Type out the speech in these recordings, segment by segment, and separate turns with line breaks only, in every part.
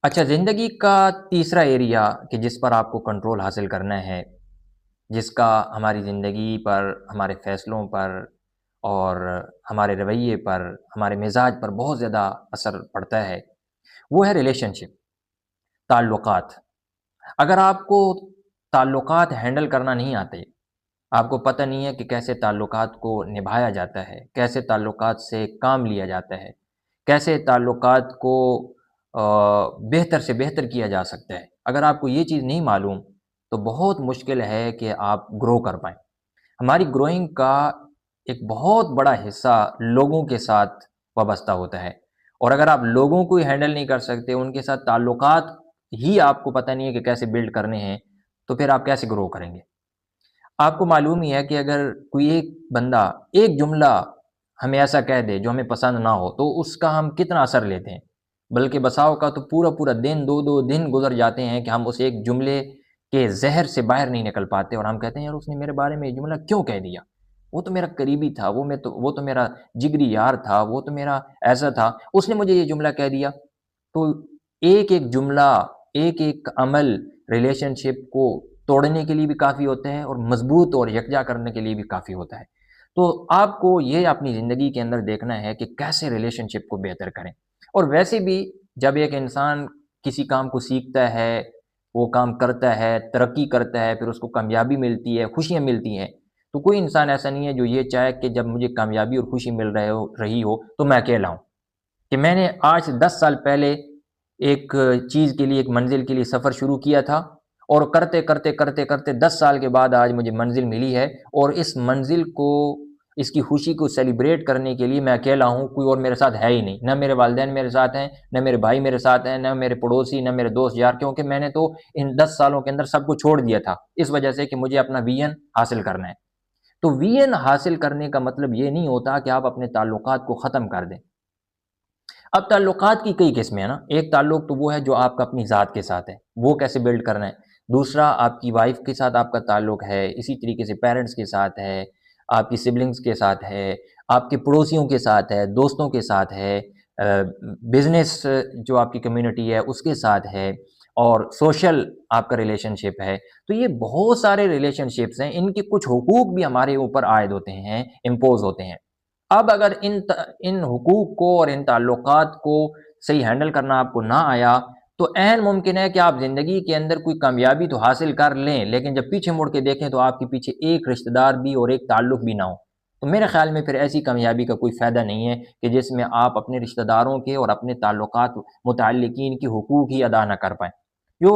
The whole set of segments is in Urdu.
اچھا، زندگی کا تیسرا ایریا کہ جس پر آپ کو کنٹرول حاصل کرنا ہے، جس کا ہماری زندگی پر، ہمارے فیصلوں پر اور ہمارے رویے پر، ہمارے مزاج پر بہت زیادہ اثر پڑتا ہے، وہ ہے ریلیشن شپ، تعلقات۔ اگر آپ کو تعلقات ہینڈل کرنا نہیں آتے، آپ کو پتہ نہیں ہے کہ کیسے تعلقات کو نبھایا جاتا ہے، کیسے تعلقات سے کام لیا جاتا ہے، کیسے تعلقات کو بہتر سے بہتر کیا جا سکتا ہے، اگر آپ کو یہ چیز نہیں معلوم تو بہت مشکل ہے کہ آپ گرو کر پائیں۔ ہماری گروئنگ کا ایک بہت بڑا حصہ لوگوں کے ساتھ وابستہ ہوتا ہے، اور اگر آپ لوگوں کو ہی ہینڈل نہیں کر سکتے، ان کے ساتھ تعلقات ہی آپ کو پتہ نہیں ہے کہ کیسے بلڈ کرنے ہیں، تو پھر آپ کیسے گرو کریں گے؟ آپ کو معلوم ہی ہے کہ اگر کوئی ایک بندہ ایک جملہ ہمیں ایسا کہہ دے جو ہمیں پسند نہ ہو، تو اس کا ہم کتنا اثر لیتے ہیں، بلکہ بساؤ کا تو پورا پورا دن، دو دو دن گزر جاتے ہیں کہ ہم اس ایک جملے کے زہر سے باہر نہیں نکل پاتے، اور ہم کہتے ہیں یار اس نے میرے بارے میں یہ جملہ کیوں کہہ دیا، وہ تو میرا قریبی تھا، وہ تو میرا جگری یار تھا، وہ تو میرا ایسا تھا، اس نے مجھے یہ جملہ کہہ دیا۔ تو ایک ایک جملہ، ایک ایک عمل ریلیشن شپ کو توڑنے کے لیے بھی کافی ہوتا ہے، اور مضبوط اور یکجا کرنے کے لیے بھی کافی ہوتا ہے۔ تو آپ کو یہ اپنی زندگی کے اندر دیکھنا ہے کہ کیسے ریلیشن شپ کو بہتر کریں۔ اور ویسے بھی جب ایک انسان کسی کام کو سیکھتا ہے، وہ کام کرتا ہے، ترقی کرتا ہے، پھر اس کو کامیابی ملتی ہے، خوشیاں ملتی ہیں، تو کوئی انسان ایسا نہیں ہے جو یہ چاہے کہ جب مجھے کامیابی اور خوشی مل رہی ہو تو میں اکیلا ہوں، کہ میں نے آج سے 10 سال پہلے ایک چیز کے لیے، ایک منزل کے لیے سفر شروع کیا تھا، اور کرتے کرتے کرتے کرتے 10 سال کے بعد آج مجھے منزل ملی ہے، اور اس منزل کو، اس کی خوشی کو سیلیبریٹ کرنے کے لیے میں اکیلا ہوں، کوئی اور میرے ساتھ ہے ہی نہیں، نہ میرے والدین میرے ساتھ ہیں، نہ میرے بھائی میرے ساتھ ہیں، نہ میرے پڑوسی، نہ میرے دوست یار، کیونکہ میں نے تو ان 10 سالوں کے اندر سب کو چھوڑ دیا تھا، اس وجہ سے کہ مجھے اپنا ویژن حاصل کرنا ہے۔ تو ویژن حاصل کرنے کا مطلب یہ نہیں ہوتا کہ آپ اپنے تعلقات کو ختم کر دیں۔ اب تعلقات کی کئی قسمیں ہیں نا، ایک تعلق تو وہ ہے جو آپ کا اپنی ذات کے ساتھ ہے، وہ کیسے بلڈ کرنا ہے۔ دوسرا آپ کی وائف کے ساتھ آپ کا تعلق ہے، اسی طریقے سے پیرنٹس کے ساتھ ہے، آپ کی سبلنگس کے ساتھ ہے، آپ کے پڑوسیوں کے ساتھ ہے، دوستوں کے ساتھ ہے، بزنس جو آپ کی کمیونٹی ہے اس کے ساتھ ہے، اور سوشل آپ کا ریلیشن شپ ہے۔ تو یہ بہت سارے ریلیشن شپس ہیں، ان کے کچھ حقوق بھی ہمارے اوپر عائد ہوتے ہیں، امپوز ہوتے ہیں۔ اب اگر ان حقوق کو اور ان تعلقات کو صحیح ہینڈل کرنا آپ کو نہ آیا، تو عین ممکن ہے کہ آپ زندگی کے اندر کوئی کامیابی تو حاصل کر لیں، لیکن جب پیچھے مڑ کے دیکھیں تو آپ کے پیچھے ایک رشتہ دار بھی اور ایک تعلق بھی نہ ہو۔ تو میرے خیال میں پھر ایسی کامیابی کا کوئی فائدہ نہیں ہے کہ جس میں آپ اپنے رشتہ داروں کے اور اپنے تعلقات متعلقین کی حقوق ہی ادا نہ کر پائیں۔ جو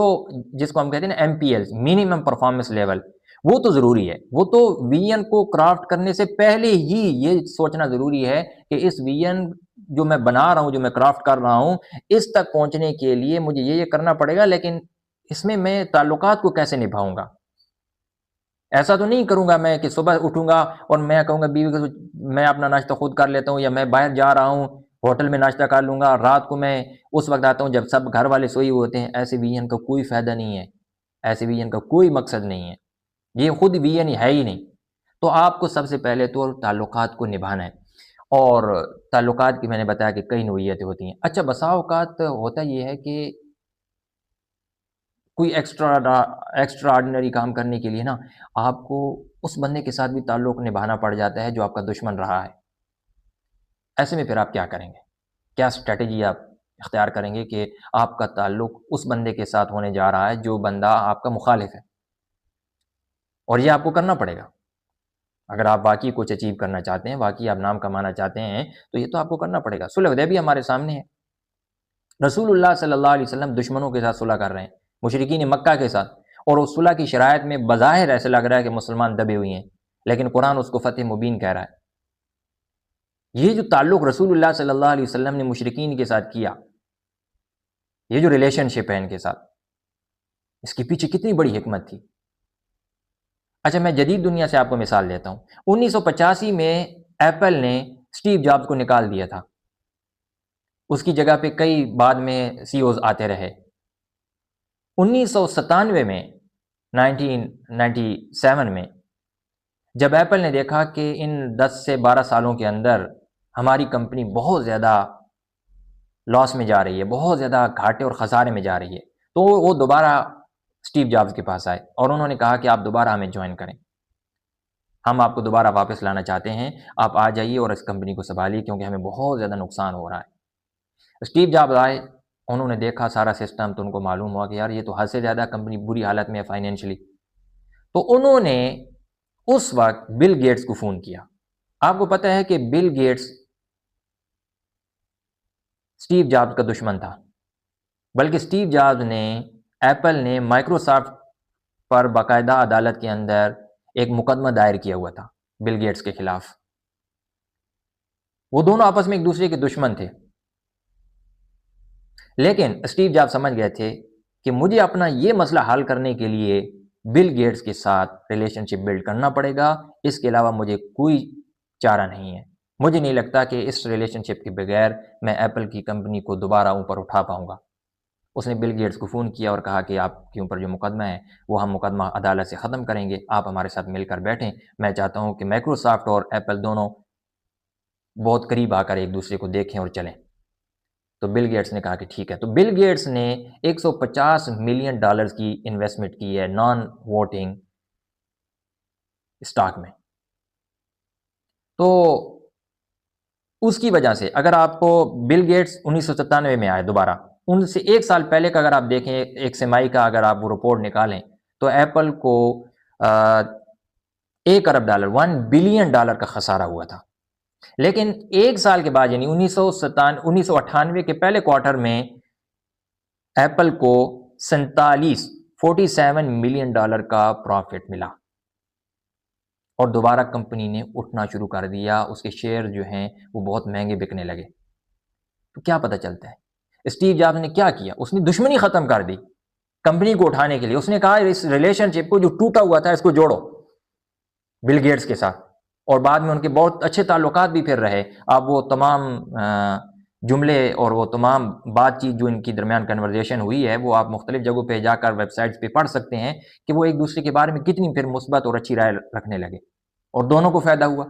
جس کو ہم کہتے ہیں نا MPL، منیمم پرفارمنس لیول، وہ تو ضروری ہے، وہ تو ویژن کو کرافٹ کرنے سے پہلے ہی یہ سوچنا ضروری ہے کہ اس ویژن جو میں بنا رہا ہوں، جو میں کرافٹ کر رہا ہوں، اس تک پہنچنے کے لیے مجھے یہ کرنا پڑے گا، لیکن اس میں تعلقات کو کیسے نبھاؤں گا؟ ایسا تو نہیں کروں گا میں کہ صبح اٹھوں گا اور میں کہوں گا بیوی کو میں اپنا ناشتہ خود کر لیتا ہوں، یا میں باہر جا رہا ہوں ہوٹل میں ناشتہ کر لوں گا، رات کو میں اس وقت آتا ہوں جب سب گھر والے سوئی ہوتے ہیں۔ ایسے ویژن کا کوئی فائدہ نہیں ہے، ایسے ویژن کا کوئی مقصد نہیں ہے، یہ خود ویژن ہے ہی نہیں۔ تو آپ کو سب سے پہلے تو تعلقات کو نبھانا ہے، اور تعلقات کی میں نے بتایا کہ کئی نوعیتیں ہوتی ہیں۔ اچھا، بسا اوقات ہوتا یہ ہے کہ کوئی ایکسٹرا آرڈینری کام کرنے کے لیے نا آپ کو اس بندے کے ساتھ بھی تعلق نبھانا پڑ جاتا ہے جو آپ کا دشمن رہا ہے۔ ایسے میں پھر آپ کیا کریں گے؟ کیا اسٹریٹجی آپ اختیار کریں گے کہ آپ کا تعلق اس بندے کے ساتھ ہونے جا رہا ہے جو بندہ آپ کا مخالف ہے؟ اور یہ آپ کو کرنا پڑے گا اگر آپ واقعی کچھ اچیو کرنا چاہتے ہیں، واقعی آپ نام کمانا چاہتے ہیں، تو یہ تو آپ کو کرنا پڑے گا۔ صلح حدیبیہ ہمارے سامنے ہے، رسول اللہ صلی اللہ علیہ وسلم دشمنوں کے ساتھ صلح کر رہے ہیں، مشرکین مکہ کے ساتھ، اور اس صلح کی شرائط میں بظاہر ایسے لگ رہا ہے کہ مسلمان دبے ہوئے ہیں، لیکن قرآن اس کو فتح مبین کہہ رہا ہے۔ یہ جو تعلق رسول اللہ صلی اللہ علیہ وسلم نے مشرکین کے ساتھ کیا، یہ جو ریلیشن شپ ہے ان کے ساتھ، اس کے پیچھے کتنی بڑی حکمت تھی۔ اچھا، میں جدید دنیا سے آپ کو مثال دیتا ہوں۔ 1985 میں ایپل نے اسٹیو جابز کو نکال دیا تھا، اس کی جگہ پہ کئی بعد میں CEOs آتے رہے۔ 1997 میں، 1997 میں جب ایپل نے دیکھا کہ ان 10 سے 12 سالوں کے اندر ہماری کمپنی بہت زیادہ لاس میں جا رہی ہے، بہت زیادہ گھاٹے اور خسارے میں جا رہی ہے، تو وہ دوبارہ اسٹیو جابز کے پاس آئے اور انہوں نے کہا کہ آپ دوبارہ ہمیں جوائن کریں، ہم آپ کو دوبارہ واپس لانا چاہتے ہیں، آپ آ جائیے اور اس کمپنی کو سنبھالیے کیونکہ ہمیں بہت زیادہ نقصان ہو رہا ہے۔ اسٹیو جابز آئے، انہوں نے دیکھا سارا سسٹم، تو ان کو معلوم ہوا کہ یار یہ تو حد سے زیادہ کمپنی بری حالت میں ہے فائنینشلی، تو انہوں نے اس وقت بل گیٹس کو فون کیا۔ آپ کو پتہ ہے کہ بل گیٹس اسٹیو جابز کا دشمن تھا، بلکہ اسٹیو جابز نے، ایپل نے مائکروسافٹ پر باقاعدہ عدالت کے اندر ایک مقدمہ دائر کیا ہوا تھا بل گیٹس کے خلاف۔ وہ دونوں آپس میں ایک دوسرے کے دشمن تھے، لیکن اسٹیو جابز سمجھ گئے تھے کہ مجھے اپنا یہ مسئلہ حل کرنے کے لیے بل گیٹس کے ساتھ ریلیشن شپ بلڈ کرنا پڑے گا، اس کے علاوہ مجھے کوئی چارہ نہیں ہے۔ مجھے نہیں لگتا کہ اس ریلیشن شپ کے بغیر میں ایپل کی کمپنی کو دوبارہ اوپر اٹھا پاؤں گا۔ اس نے بل گیٹس کو فون کیا اور کہا کہ آپ کے اوپر جو مقدمہ ہے وہ ہم مقدمہ عدالت سے ختم کریں گے، آپ ہمارے ساتھ مل کر بیٹھیں، میں چاہتا ہوں کہ مائکروسافٹ اور ایپل دونوں بہت قریب آ کر ایک دوسرے کو دیکھیں اور چلیں۔ تو بل گیٹس نے کہا کہ ٹھیک ہے، تو بل گیٹس نے $150 ملین کی انویسٹمنٹ کی ہے نان ووٹنگ اسٹاک میں۔ تو اس کی وجہ سے اگر آپ کو بل گیٹس 1997 میں آئے دوبارہ، ان سے ایک سال پہلے کا اگر آپ دیکھیں، ایک سمائی کا اگر آپ وہ رپورٹ نکالیں تو ایپل کو $1 ارب $1 بلین کا خسارہ ہوا تھا۔ لیکن ایک سال کے بعد یعنی 1998 کے پہلے کوارٹر میں ایپل کو 47 ملین کا پروفٹ ملا اور دوبارہ کمپنی نے اٹھنا شروع کر دیا، اس کے شیئر جو ہیں وہ بہت مہنگے بکنے لگے۔ تو کیا پتہ چلتا ہے اسٹیو جابز نے کیا کیا؟ اس نے دشمنی ختم کر دی کمپنی کو اٹھانے کے لیے۔ اس نے کہا اس ریلیشن شپ کو جو ٹوٹا ہوا تھا اس کو جوڑو بل گیٹس کے ساتھ، اور بعد میں ان کے بہت اچھے تعلقات بھی پھر رہے۔ آپ وہ تمام جملے اور وہ تمام بات چیت جو ان کی درمیان کنورزیشن ہوئی ہے وہ آپ مختلف جگہوں پہ جا کر ویب سائٹس پہ پڑھ سکتے ہیں کہ وہ ایک دوسرے کے بارے میں کتنی پھر مثبت اور اچھی رائے رکھنے لگے اور دونوں کو فائدہ ہوا۔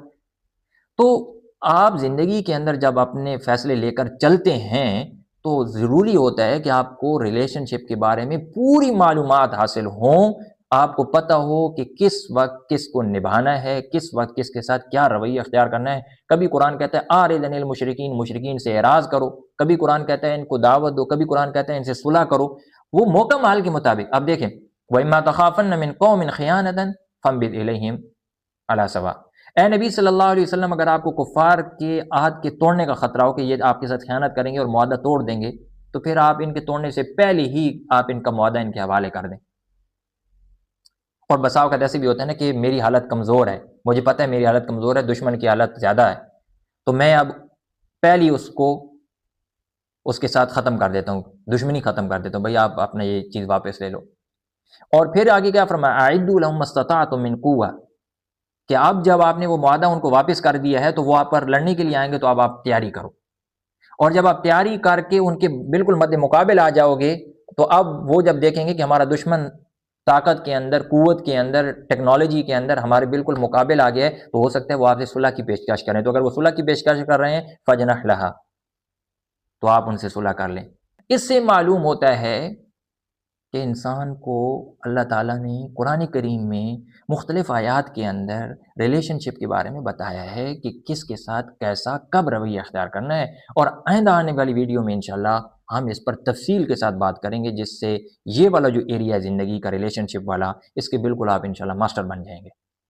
تو آپ زندگی کے اندر جب اپنے فیصلے لے کر چلتے ہیں تو ضروری ہوتا ہے کہ آپ کو ریلیشن شپ کے بارے میں پوری معلومات حاصل ہوں، آپ کو پتہ ہو کہ کس وقت کس کو نبھانا ہے، کس وقت کس کے ساتھ کیا رویہ اختیار کرنا ہے۔ کبھی قرآن کہتا ہے آرض عن المشرکین، مشرکین سے اعراض کرو، کبھی قرآن کہتا ہے ان کو دعوت دو، کبھی قرآن کہتا ہے ان سے صلح کرو، وہ موقع محال کے مطابق۔ اب دیکھیں وَإِمَّا تَخَافَنَّ مِن قَوْمٍ خِيَانَةً فَانبِذْ إِلَيْهِمْ عَلَىٰ سَوَاءٍ۔ اے نبی صلی اللہ علیہ وسلم، اگر آپ کو کفار کے عہد کے توڑنے کا خطرہ ہو کہ یہ آپ کے ساتھ خیانت کریں گے اور معاہدہ توڑ دیں گے، تو پھر آپ ان کے توڑنے سے پہلے ہی آپ ان کا معاہدہ ان کے حوالے کر دیں۔ اور بسا اوقات ایسے بھی ہوتا ہے نا کہ میری حالت کمزور ہے، مجھے پتہ ہے میری حالت کمزور ہے، دشمن کی حالت زیادہ ہے، تو میں اب پہلی اس کو اس کے ساتھ ختم کر دیتا ہوں، دشمنی ختم کر دیتا ہوں، بھائی آپ اپنا یہ چیز واپس لے لو۔ اور پھر آگے کیا فرمایا، اعدوا لهم ما استطعتم من قوة، کہ اب جب آپ نے وہ معاہدہ ان کو واپس کر دیا ہے تو وہ آپ پر لڑنے کے لیے آئیں گے تو اب آپ تیاری کرو، اور جب آپ تیاری کر کے ان کے بالکل مد مقابل آ جاؤ گے تو اب وہ جب دیکھیں گے کہ ہمارا دشمن طاقت کے اندر، قوت کے اندر، ٹیکنالوجی کے اندر ہمارے بالکل مقابل آ گیا ہے، تو ہو سکتا ہے وہ آپ سے صلح کی پیشکش کریں، تو اگر وہ صلح کی پیشکش کر رہے ہیں فجنح لہا، تو آپ ان سے صلح کر لیں۔ اس سے معلوم ہوتا ہے کہ انسان کو اللہ تعالیٰ نے قرآن کریم میں مختلف آیات کے اندر ریلیشن شپ کے بارے میں بتایا ہے کہ کس کے ساتھ کیسا کب رویہ اختیار کرنا ہے، اور آئندہ آنے والی ویڈیو میں انشاءاللہ ہم اس پر تفصیل کے ساتھ بات کریں گے، جس سے یہ والا جو ایریا زندگی کا ریلیشن شپ والا، اس کے بالکل آپ انشاءاللہ ماسٹر بن جائیں گے۔